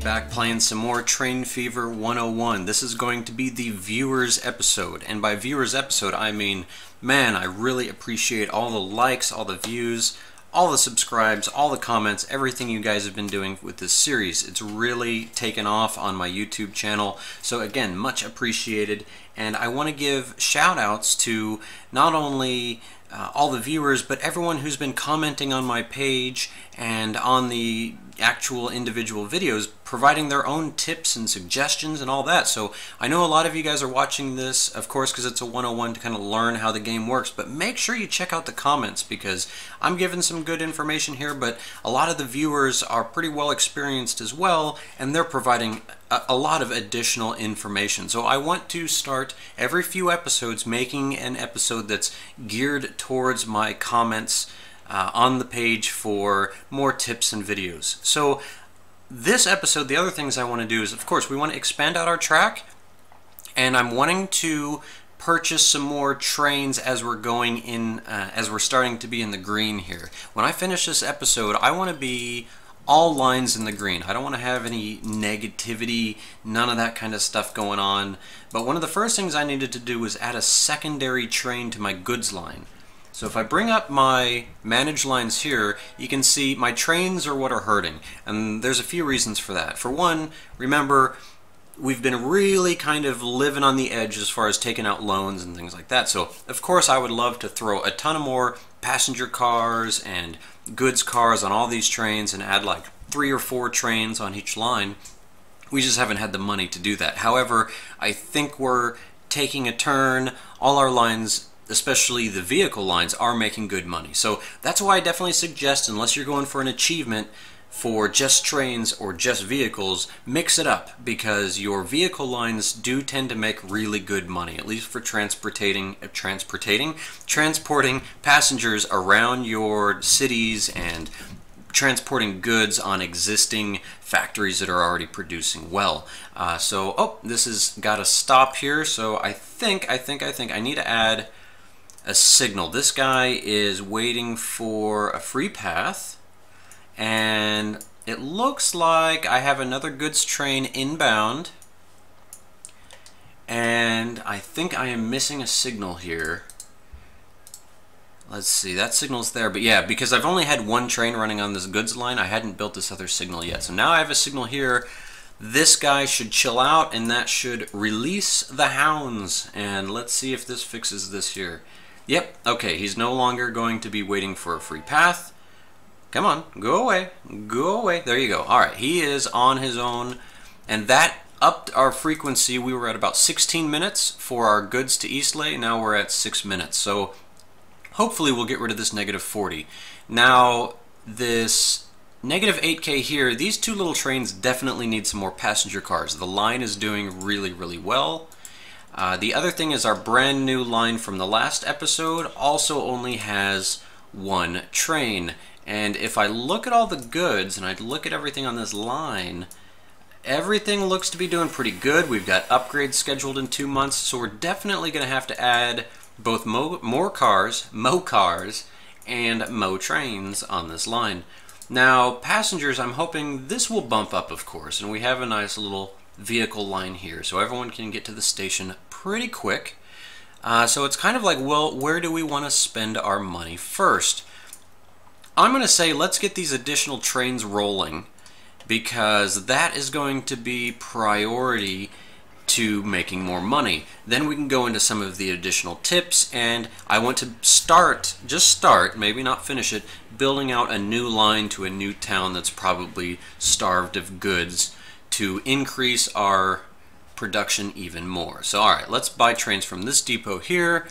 back playing some more Train Fever 101. This is going to be the viewers episode, and by viewers episode I mean, man, I really appreciate all the likes, all the views, all the subscribes, all the comments, everything you guys have been doing with this series. It's really taken off on my YouTube channel, so again, much appreciated. And I want to give shout outs to not only all the viewers, but everyone who's been commenting on my page and on the actual individual videos, providing their own tips and suggestions and all that. So I know a lot of you guys are watching this, of course, because it's a 101 to kind of learn how the game works, but make sure you check out the comments because I'm giving some good information here, but a lot of the viewers are pretty well experienced as well, and they're providing a lot of additional information. So I want to start every few episodes making an episode that's geared towards my comments on the page for more tips and videos. So this episode, the other things I want to do is, of course, we want to expand out our track, and I'm wanting to purchase some more trains as we're going in, as we're starting to be in the green here. When I finish this episode, I want to be all lines in the green. I don't want to have any negativity, none of that kind of stuff going on. But one of the first things I needed to do was add a secondary train to my goods line. So if I bring up my manage lines here, you can see my trains are what are hurting. And there's a few reasons for that. For one, remember, we've been really kind of living on the edge as far as taking out loans and things like that. So of course I would love to throw a ton of more passenger cars and goods cars on all these trains and add like 3 or 4 trains on each line. We just haven't had the money to do that. However, I think we're taking a turn. All our lines, especially the vehicle lines, are making good money. So that's why I definitely suggest, unless you're going for an achievement for just trains or just vehicles, mix it up, because your vehicle lines do tend to make really good money, at least for transporting passengers around your cities and transporting goods on existing factories that are already producing well. Oh, this has got to stop here. So I think I need to add a signal. This guy is waiting for a free path, and it looks like I have another goods train inbound, and I think I am missing a signal here. Let's see, that signal's there, but yeah, because I've only had one train running on this goods line, I hadn't built this other signal yet. So now I have a signal here. This guy should chill out, and that should release the hounds. And let's see if this fixes this here. Yep, okay, he's no longer going to be waiting for a free path. Come on, go away, go away. There you go. All right, he is on his own, and that upped our frequency. We were at about 16 minutes for our goods to Eastlake. Now we're at 6 minutes. So hopefully we'll get rid of this -40. Now, this -8K here, these two little trains definitely need some more passenger cars. The line is doing really, really well. The other thing is our brand new line from the last episode also only has one train. And if I look at all the goods and I look at everything on this line, everything looks to be doing pretty good. We've got upgrades scheduled in 2 months, so we're definitely going to have to add both mo cars, and mo trains on this line. Now, passengers, I'm hoping this will bump up, of course, and we have a nice little vehicle line here, so everyone can get to the station pretty quick. So it's kind of like, well, where do we want to spend our money first? I'm going to say let's get these additional trains rolling, because that is going to be priority to making more money. Then we can go into some of the additional tips, and I want to just start, maybe not finish it, building out a new line to a new town that's probably starved of goods to increase our production even more. So alright, let's buy trains from this depot here.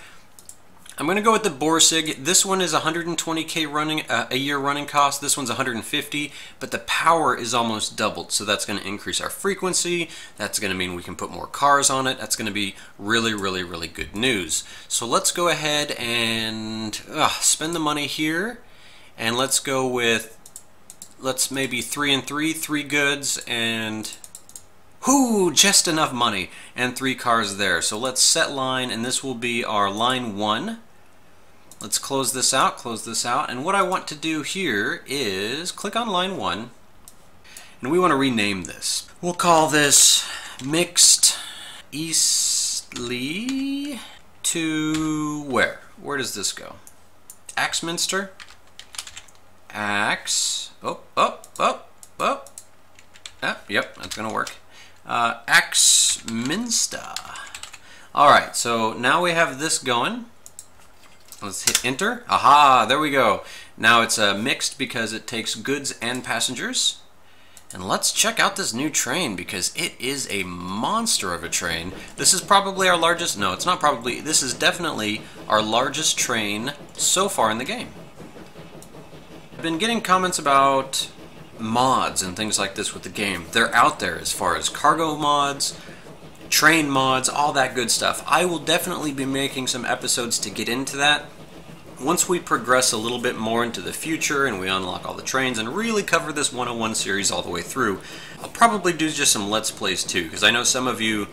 I'm going to go with the Borsig. This one is 120K running a year running cost. This one's 150, but the power is almost doubled, so that's going to increase our frequency. That's going to mean we can put more cars on it. That's going to be really, really, really good news. So let's go ahead and spend the money here, and let's go with, let's maybe 3 and 3, 3 goods, and just enough money, and 3 cars there. So let's set line, and this will be our line 1. Let's close this out, and what I want to do here is click on line 1, and we want to rename this. We'll call this mixed eastly to where? Where does this go? Axminster? Yep, that's gonna work. Axminster. Alright, so now we have this going. Let's hit enter. Aha, there we go. Now it's mixed because it takes goods and passengers. And let's check out this new train because it is a monster of a train. This is probably our largest, no, it's not probably, this is definitely our largest train so far in the game. I've been getting comments about mods and things like this with the game. They're out there as far as cargo mods, train mods, all that good stuff. I will definitely be making some episodes to get into that. Once we progress a little bit more into the future and we unlock all the trains and really cover this 101 series all the way through, I'll probably do just some Let's Plays too, because I know some of you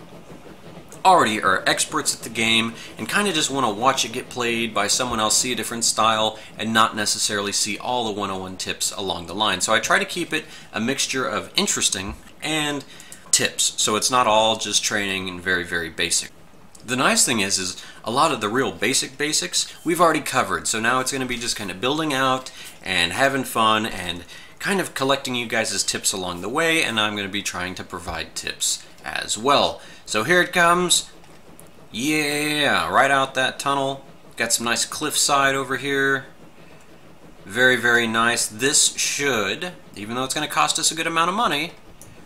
already are experts at the game and kind of just want to watch it get played by someone else, see a different style, and not necessarily see all the 101 tips along the line. So I try to keep it a mixture of interesting and tips, so it's not all just training and very, very basic. The nice thing is a lot of the real basics we've already covered, so now it's going to be just kind of building out and having fun and kind of collecting you guys' tips along the way, and I'm going to be trying to provide tips as well. So here it comes. Yeah, right out that tunnel. Got some nice cliffside over here. Very, very nice. This should, even though it's going to cost us a good amount of money,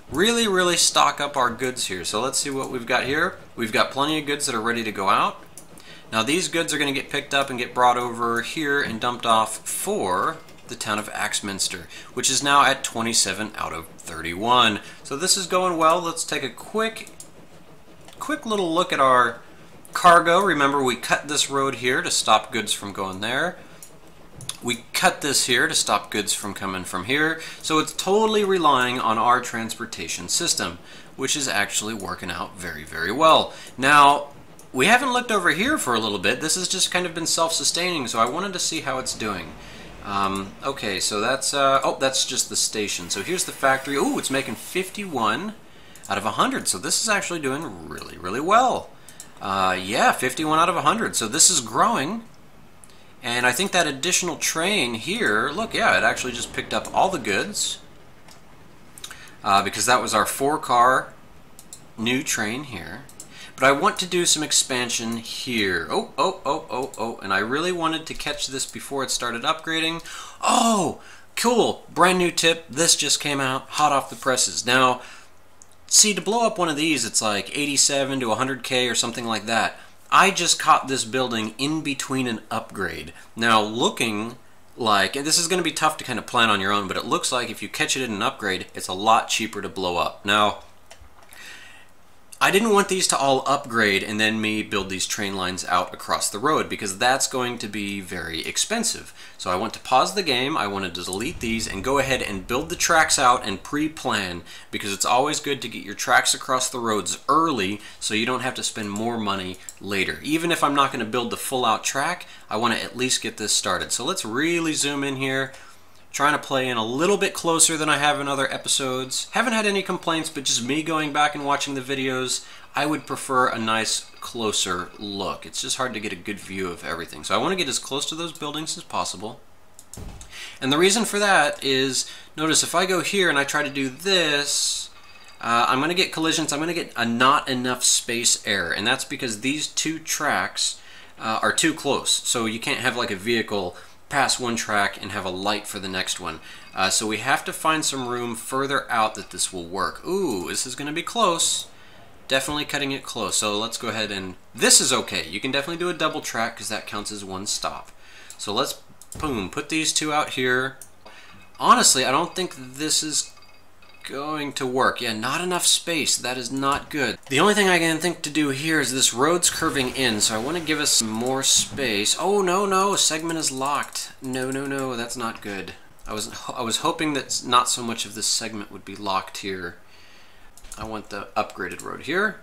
really stock up our goods here. So let's see what we've got here. We've got plenty of goods that are ready to go out. Now these goods are going to get picked up and get brought over here and dumped off for the town of Axminster, which is now at 27 out of 31. So this is going well. Let's take a quick little look at our cargo. Remember, we cut this road here to stop goods from going there. We cut this here to stop goods from coming from here, so it's totally relying on our transportation system, which is actually working out very, very well. Now, we haven't looked over here for a little bit. This has just kind of been self-sustaining, so I wanted to see how it's doing. Okay, so that's, oh, that's just the station. So here's the factory. Ooh, it's making 51 out of 100, so this is actually doing really, really well. Yeah, 51 out of 100, so this is growing. And I think that additional train here, look, yeah, it actually just picked up all the goods because that was our 4-car new train here. But I want to do some expansion here. Oh, and I really wanted to catch this before it started upgrading. Oh, cool, brand new tip. This just came out, hot off the presses. Now, see, to blow up one of these, it's like 87 to 100K or something like that. I just caught this building in between an upgrade. Now, looking like, and this is going to be tough to kind of plan on your own, but it looks like if you catch it in an upgrade, it's a lot cheaper to blow up. Now, I didn't want these to all upgrade and then me build these train lines out across the road because that's going to be very expensive. So I want to pause the game, I wanted to delete these and go ahead and build the tracks out and pre-plan because it's always good to get your tracks across the roads early so you don't have to spend more money later. Even if I'm not going to build the full out track, I want to at least get this started. So let's really zoom in here. Trying to play in a little bit closer than I have in other episodes. Haven't had any complaints, but just me going back and watching the videos, I would prefer a nice closer look. It's just hard to get a good view of everything. So I want to get as close to those buildings as possible. And the reason for that is, notice if I go here and I try to do this, I'm going to get collisions. I'm going to get a not enough space error. And that's because these two tracks are too close. So you can't have like a vehicle pass one track and have a light for the next one. So we have to find some room further out that this will work. Ooh, this is going to be close. Definitely cutting it close. So let's go ahead and... This is okay. You can definitely do a double track because that counts as one stop. So let's, boom, put these two out here. Honestly, I don't think this is going to work. Yeah, not enough space. That is not good. The only thing I can think to do here is this road's curving in, so I want to give us some more space. Oh, no, segment is locked. No, that's not good. I was hoping that not so much of this segment would be locked here. I want the upgraded road here.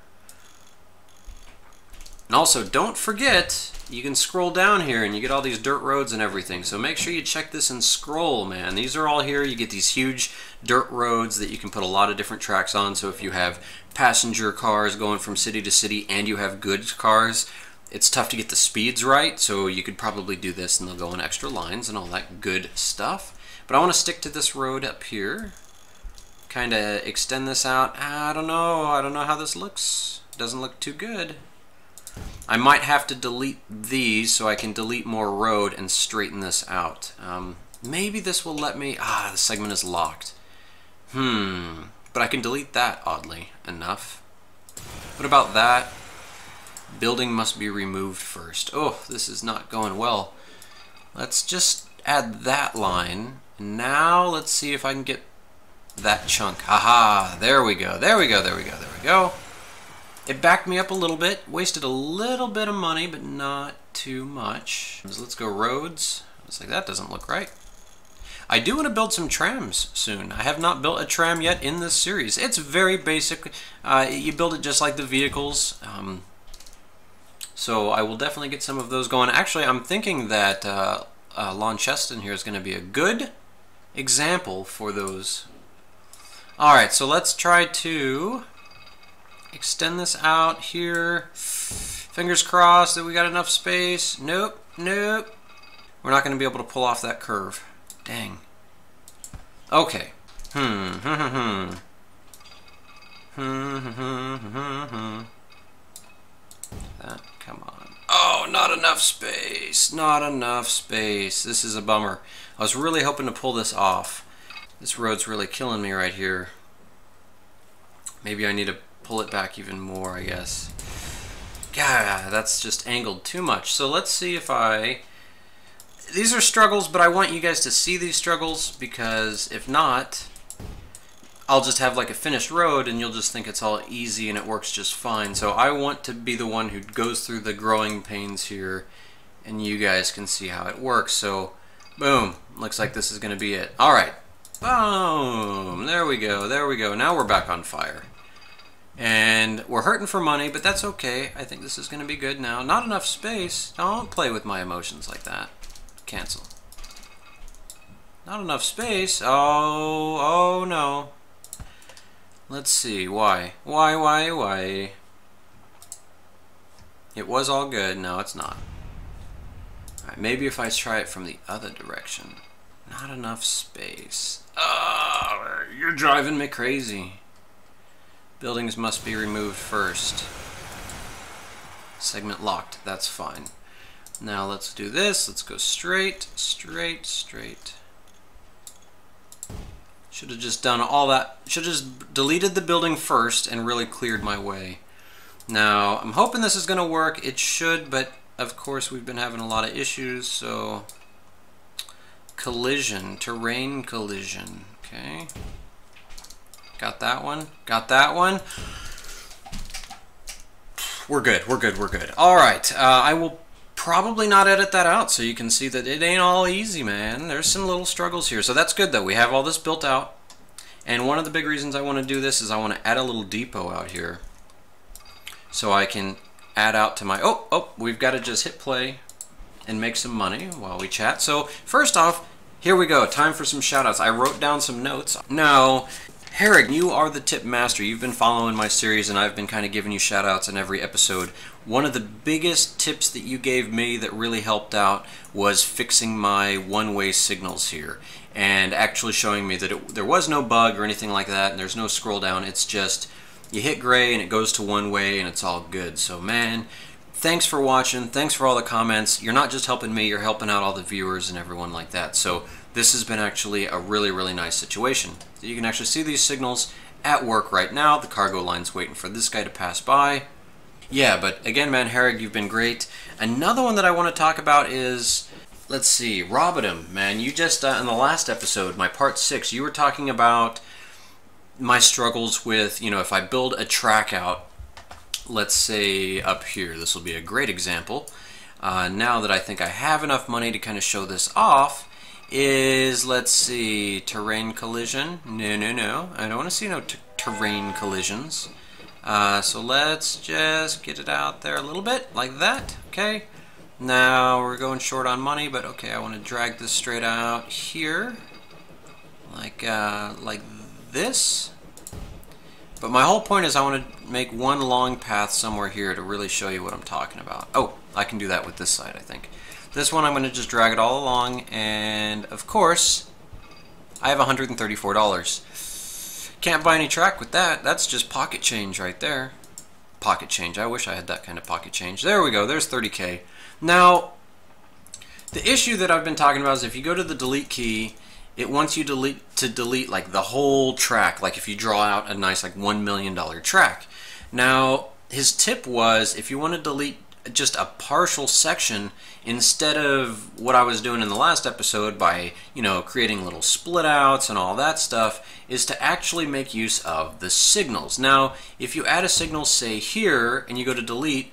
And also, don't forget, you can scroll down here and you get all these dirt roads and everything. So make sure you check this and scroll, man. These are all here. You get these huge dirt roads that you can put a lot of different tracks on. So if you have passenger cars going from city to city and you have goods cars, it's tough to get the speeds right. So you could probably do this and they'll go in extra lines and all that good stuff. But I want to stick to this road up here. Kind of extend this out. I don't know how this looks. It doesn't look too good. I might have to delete these so I can delete more road and straighten this out. Maybe this will let me... the segment is locked. But I can delete that, oddly enough. What about that? Building must be removed first. Oh, this is not going well. Let's just add that line. Now let's see if I can get that chunk. Haha, there we go, there we go, there we go, there we go. It backed me up a little bit, wasted a little bit of money, but not too much. Let's go roads. It's like, that doesn't look right. I do want to build some trams soon. I have not built a tram yet in this series. It's very basic. You build it just like the vehicles. So I will definitely get some of those going. Actually, I'm thinking that Launceston here is going to be a good example for those. Alright, so let's try to extend this out here. Fingers crossed that we got enough space. Nope, nope. We're not going to be able to pull off that curve. Dang. Okay. That, come on. Oh, not enough space. Not enough space. This is a bummer. I was really hoping to pull this off. This road's really killing me right here. Maybe I need to pull it back even more, I guess. God, that's just angled too much. So let's see if I... These are struggles, but I want you guys to see these struggles, because if not, I'll just have like a finished road and you'll just think it's all easy and it works just fine. So I want to be the one who goes through the growing pains here and you guys can see how it works. So boom, looks like this is going to be it. Alright, boom, there we go, there we go. Now we're back on fire. And we're hurting for money, but that's okay. I think this is going to be good now. Not enough space. Don't play with my emotions like that. Cancel. Not enough space. Oh no. Let's see. Why? Why? It was all good. No, it's not. Alright, maybe if I try it from the other direction. Not enough space. Oh, you're driving me crazy. Buildings must be removed first. Segment locked. That's fine. Now let's do this. Let's go straight, straight, straight. Should have just done all that. Should have just deleted the building first and really cleared my way. Now, I'm hoping this is going to work. It should, but of course we've been having a lot of issues, so... Collision. Terrain collision. Okay. Got that one. Got that one. We're good. We're good. We're good. Alright. I will probably not edit that out so you can see that it ain't all easy, man. There's some little struggles here. So that's good, though. We have all this built out. And one of the big reasons I want to do this is I want to add a little depot out here. So I can add out to my... Oh, we've got to just hit play and make some money while we chat. So first off, here we go. Time for some shoutouts. I wrote down some notes. Now, Herrig, you are the tip master. You've been following my series and I've been kind of giving you shoutouts in every episode. One of the biggest tips that you gave me that really helped out was fixing my one-way signals here and actually showing me that there was no bug or anything like that and there's no scroll down. It's just you hit gray and it goes to one way and it's all good. So man, thanks for watching. Thanks for all the comments. You're not just helping me, you're helping out all the viewers and everyone like that. So this has been actually a really, really nice situation. So you can actually see these signals at work right now. The cargo line's waiting for this guy to pass by. Yeah, but again, man, Herrig, you've been great. Another one that I want to talk about is, let's see, Robotum, man. You just, in the last episode, my part 6, you were talking about my struggles with, you know, if I build a track out, let's say up here, this will be a great example. Now that I think I have enough money to kind of show this off, is, let's see, terrain collision. No. I don't want to see no terrain collisions. So let's just get it out there a little bit, like that, okay? Now we're going short on money, but okay, I want to drag this straight out here, like this. But my whole point is I want to make one long path somewhere here to really show you what I'm talking about. Oh, I can do that with this side, I think. This one I'm going to just drag it all along, and of course, I have $134. Can't buy any track with that. That's just pocket change right there. Pocket change. I wish I had that kind of pocket change. There we go. There's 30K. Now, the issue that I've been talking about is if you go to the delete key, it wants you to delete like the whole track, like if you draw out a nice like $1 million track. Now, his tip was if you want to delete just a partial section, instead of what I was doing in the last episode by, you know, creating little split outs and all that stuff, is to actually make use of the signals. Now, if you add a signal, say here, and you go to delete,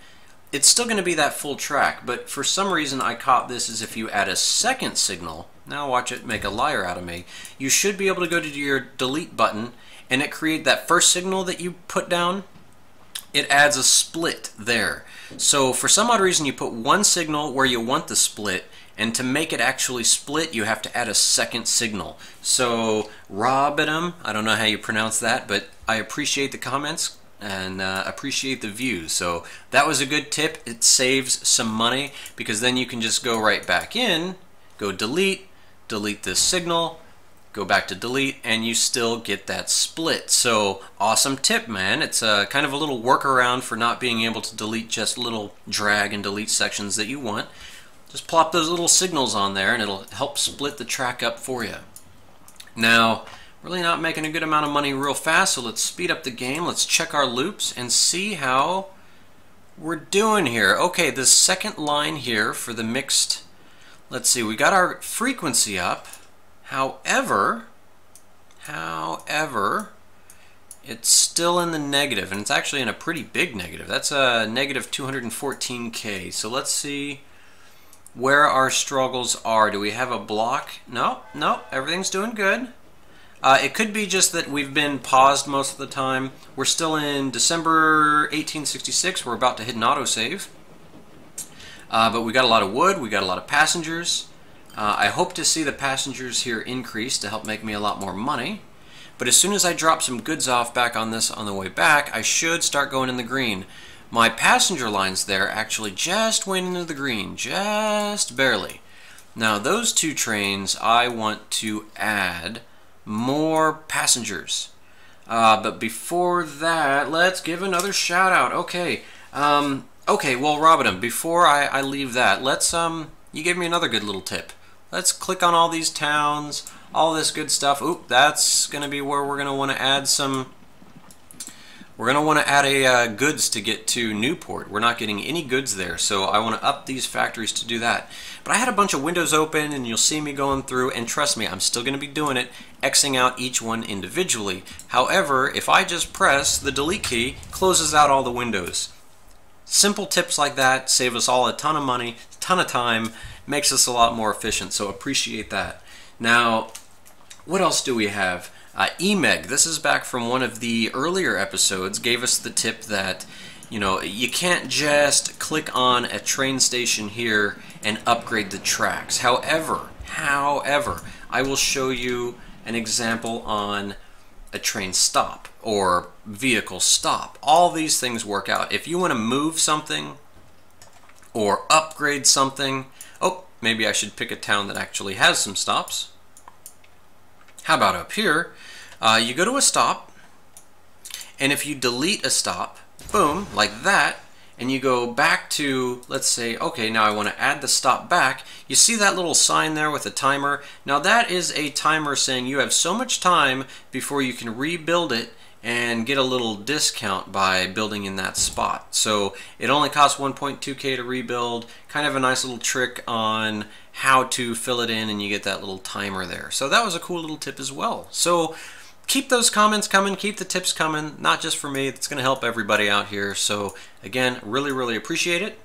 it's still going to be that full track, but for some reason I caught this as if you add a second signal. Now watch it make a liar out of me. You should be able to go to your delete button and it create that first signal that you put down. It adds a split there. So for some odd reason you put one signal where you want the split, and to make it actually split you have to add a second signal. So Robinum, I don't know how you pronounce that, but I appreciate the comments and appreciate the views. So that was a good tip. It saves some money because then you can just go right back in, go delete this signal, go back to delete, and you still get that split. So awesome tip, man. It's kind of a little workaround for not being able to delete just little drag and delete sections that you want. Just plop those little signals on there and it'll help split the track up for you. Now, really not making a good amount of money real fast, so let's speed up the game. Let's check our loops and see how we're doing here. Okay, the second line here for the mixed, let's see, we got our frequency up. However, it's still in the negative, and it's actually in a pretty big negative. That's a negative 214K. So let's see where our struggles are. Do we have a block? No, everything's doing good. It could be just that we've been paused most of the time. We're still in December 1866. We're about to hit an autosave. But we got a lot of wood, we got a lot of passengers. I hope to see the passengers here increase to help make me a lot more money. But as soon as I drop some goods off back on this on the way back, I should start going in the green. My passenger lines there actually just went into the green, just barely. Now those two trains, I want to add more passengers. But before that, let's give another shout out. Okay, okay, well, Robinum, before I leave that, let's, you gave me another good little tip. Let's click on all these towns, all this good stuff. Oop, that's going to be where we're going to want to add some, we're going to want to add a goods to get to Newport. We're not getting any goods there, so I want to up these factories to do that. But I had a bunch of windows open, and you'll see me going through, and trust me, I'm still going to be doing it, Xing out each one individually. However, if I just press the delete key, closes out all the windows. Simple tips like that save us all a ton of money, a ton of time, makes us a lot more efficient, so appreciate that. Now, what else do we have? eMeg, this is back from one of the earlier episodes, gave us the tip that, you know, you can't just click on a train station here and upgrade the tracks. However, I will show you an example on a train stop or vehicle stop. All these things work out. If you want to move something or upgrade something, oh, maybe I should pick a town that actually has some stops. How about up here? You go to a stop, and if you delete a stop, boom, like that, and you go back to, let's say, okay, now I want to add the stop back. You see that little sign there with a timer? Now that is a timer saying you have so much time before you can rebuild it and get a little discount by building in that spot. So it only costs 1.2K to rebuild. Kind of a nice little trick on how to fill it in, and you get that little timer there. So that was a cool little tip as well. So keep those comments coming, keep the tips coming, not just for me, it's going to help everybody out here. So again, really appreciate it.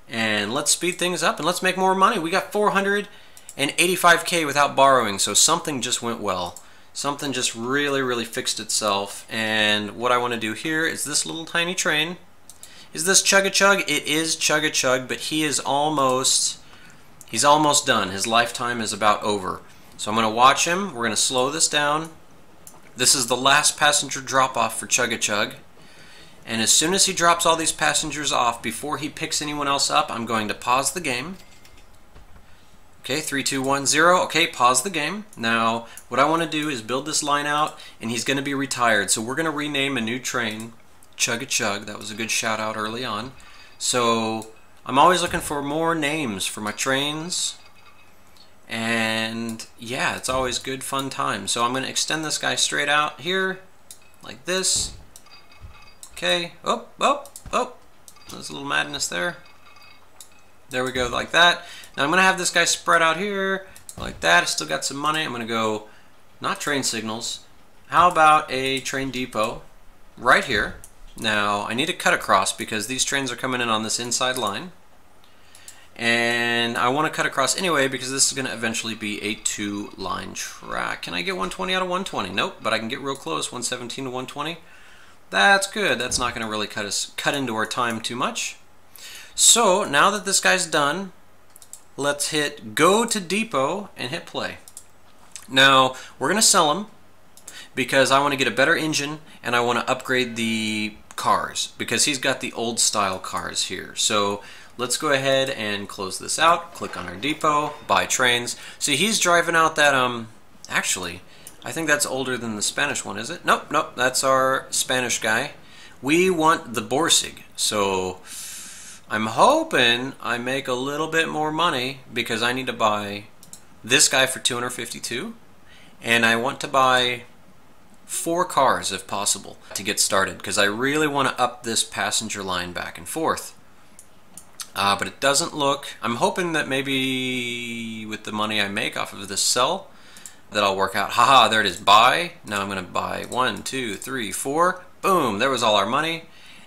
And let's speed things up and let's make more money. We got 485K without borrowing, so something just went well. Something just really fixed itself, and what I want to do here is this little tiny train. Is this Chug-a-Chug? It is Chug-a-Chug, but he's almost done. His lifetime is about over. So I'm going to watch him. We're going to slow this down. This is the last passenger drop-off for Chug-a-Chug. And as soon as he drops all these passengers off, before he picks anyone else up, I'm going to pause the game. Okay, 3, 2, 1, 0. Okay, pause the game. Now, what I want to do is build this line out, and he's going to be retired. So we're going to rename a new train Chug-a-Chug. That was a good shout out early on. So I'm always looking for more names for my trains. And yeah, it's always good fun time. So I'm going to extend this guy straight out here, like this. Okay, oh, there's a little madness there. There we go, like that. Now I'm going to have this guy spread out here, like that. I still got some money. I'm going to go, not train signals. How about a train depot right here? Now I need to cut across because these trains are coming in on this inside line. And I want to cut across anyway because this is going to eventually be a 2-line track. Can I get 120 out of 120? Nope, but I can get real close, 117 to 120. That's good. That's not going to really cut into our time too much. So now that this guy's done, let's hit go to depot and hit play. Now we're going to sell him because I want to get a better engine and I want to upgrade the cars because he's got the old style cars here. So let's go ahead and close this out, click on our depot, buy trains. See, he's driving out that, actually, I think that's older than the Spanish one, is it? Nope, that's our Spanish guy. We want the Borsig, so I'm hoping I make a little bit more money because I need to buy this guy for 252, and I want to buy 4 cars if possible to get started because I really want to up this passenger line back and forth. But it doesn't look, I'm hoping that maybe with the money I make off of this sell, that I'll work out. Haha, there it is, buy. Now I'm going to buy 1, 2, 3, 4. Boom, there was all our money.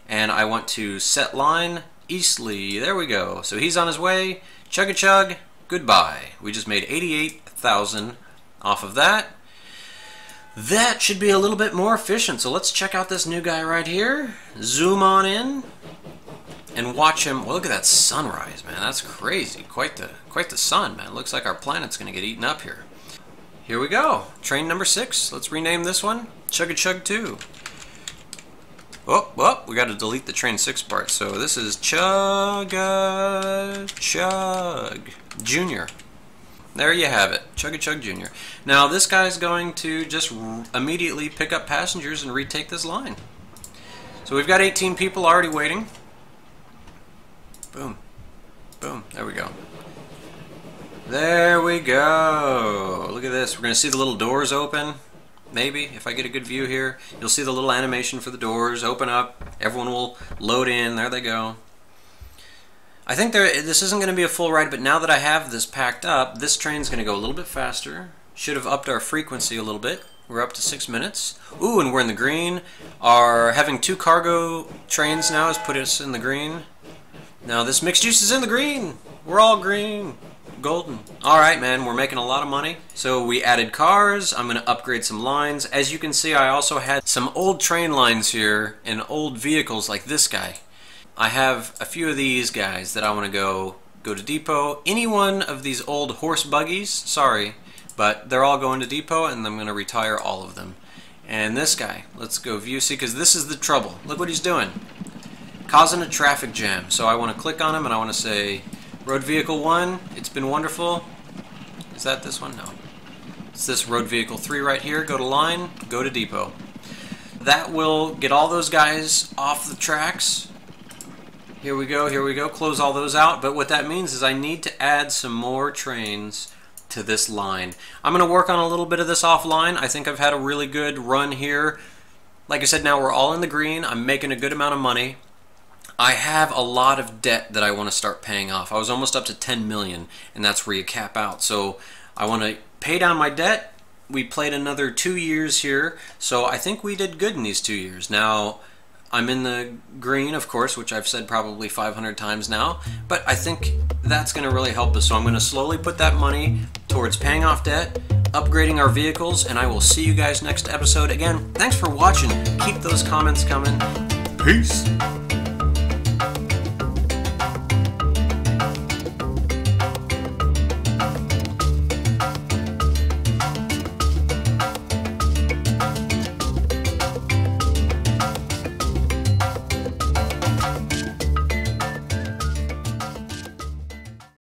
And I want to set line, Eastleigh, there we go. So he's on his way, Chug-a-Chug, goodbye. We just made 88,000 off of that. That should be a little bit more efficient. So let's check out this new guy right here. Zoom on in. And watch him. Well, look at that sunrise, man. That's crazy. Quite the sun, man. Looks like our planet's going to get eaten up here. Here we go. Train number 6. Let's rename this one Chug-a-Chug 2. Oh, we got to delete the train 6 part. So this is Chug-a-Chug Junior. There you have it. Chug-a-Chug Junior. Now this guy's going to just immediately pick up passengers and retake this line. So we've got 18 people already waiting. Boom. Boom. There we go. There we go. Look at this. We're going to see the little doors open. Maybe, if I get a good view here. You'll see the little animation for the doors open up. Everyone will load in. There they go. I think this isn't going to be a full ride, but now that I have this packed up, this train's going to go a little bit faster. Should have upped our frequency a little bit. We're up to 6 minutes. Ooh, and we're in the green. Having 2 cargo trains now has put us in the green. Now this mixed juice is in the green. We're all green. Golden. Alright, man, we're making a lot of money. So we added cars. I'm going to upgrade some lines. As you can see, I also had some old train lines here and old vehicles like this guy. I have a few of these guys that I want to go to depot. Any one of these old horse buggies, sorry, but they're all going to depot and I'm going to retire all of them. And this guy, let's go view, see, because this is the trouble. Look what he's doing. Causing a traffic jam. So I want to click on him and I want to say, Road Vehicle 1, it's been wonderful. Is that this one? No. It's this Road Vehicle 3 right here. Go to line, go to depot. That will get all those guys off the tracks. Here we go, close all those out. But what that means is I need to add some more trains to this line. I'm going to work on a little bit of this offline. I think I've had a really good run here. Like I said, now we're all in the green. I'm making a good amount of money. I have a lot of debt that I want to start paying off. I was almost up to 10 million, and that's where you cap out. So I want to pay down my debt. We played another 2 years here, so I think we did good in these 2 years. Now, I'm in the green, of course, which I've said probably 500 times now, but I think that's going to really help us. So I'm going to slowly put that money towards paying off debt. upgrading our vehicles, and I will see you guys next episode. Again, thanks for watching. Keep those comments coming. Peace.